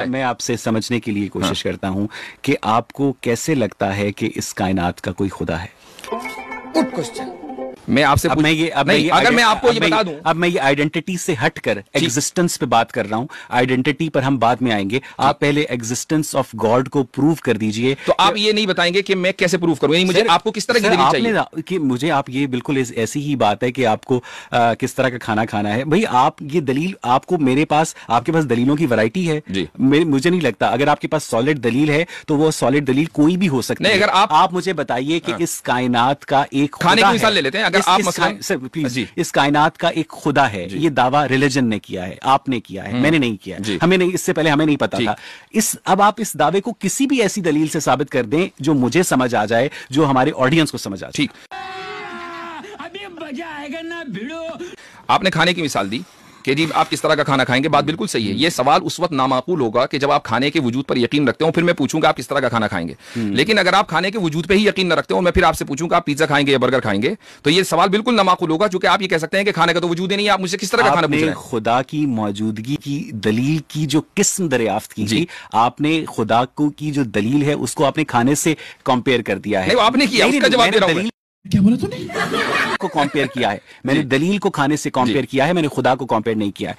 मैं आपसे समझने के लिए कोशिश करता हूं कि आपको कैसे लगता है कि इस कायनात का कोई खुदा है। Good question. मैं आपसे अगर मैं आपको ये बता दूं, अब मैं ये आइडेंटिटी से हटकर एग्जिस्टेंस पे बात कर रहा हूं। आइडेंटिटी पर हम बाद में आएंगे। आप पहले एग्जिस्टेंस ऑफ गॉड को प्रूव कर दीजिए। तो आप ये नहीं बताएंगे कि मैं कैसे प्रूव करूं, मुझे आपको किस तरह की दलील चाहिए? कि मुझे आप ये बिल्कुल ऐसी ही बात है कि आपको किस तरह का खाना खाना है। भाई आप ये दलील, आपको मेरे पास, आपके पास दलीलों की वैरायटी है। मुझे नहीं लगता अगर आपके पास सॉलिड दलील है तो वो सॉलिड दलील कोई भी हो सकती है। अगर आप मुझे बताइए कि इस कायनात का एक खाने की मिसाल ले लेते हैं। अगर आप सर प्लीज, इस कायनात का एक खुदा है, ये दावा रिलीजन ने किया है, आपने किया है, मैंने नहीं किया है, हमें नहीं, इससे पहले हमें नहीं पता था। अब आप इस दावे को किसी भी ऐसी दलील से साबित कर दें जो मुझे समझ आ जाए, जो हमारे ऑडियंस को समझ आ जाए। ठीक, अभी मजा आएगा ना भिड़ो। आपने खाने की मिसाल दी कि जी आप किस तरह का खाना खाएंगे, बात बिल्कुल सही है। ये सवाल उस वक्त नामाकूल होगा कि जब आप खाने के वजूद पर यकीन रखते हो, फिर मैं पूछूंगा आप किस तरह का खाना खाएंगे। लेकिन अगर आप खाने के वजूद पे ही यकीन न रखते हो, मैं फिर आपसे पूछूंगा आप पिज्जा खाएंगे या बर्गर खाएंगे, तो ये सवाल बिल्कुल नामाकूल होगा, क्योंकि आप ये कह सकते हैं कि खाने का तो वजूद ही नहीं है, आप मुझसे किस तरह का खाना पूछ रहे हैं। खुदा की मौजूदगी की दलील की जो किस्म दरियाफ्त की थी, आपने खुदा को की जो दलील है उसको आपने खाने से कंपेयर कर दिया है। आपने किया, उसका जवाब दे रहा हूं। क्या बोला तूने? को कंपेयर किया है मैंने, दलील को खाने से कंपेयर किया है, मैंने खुदा को कंपेयर नहीं किया है।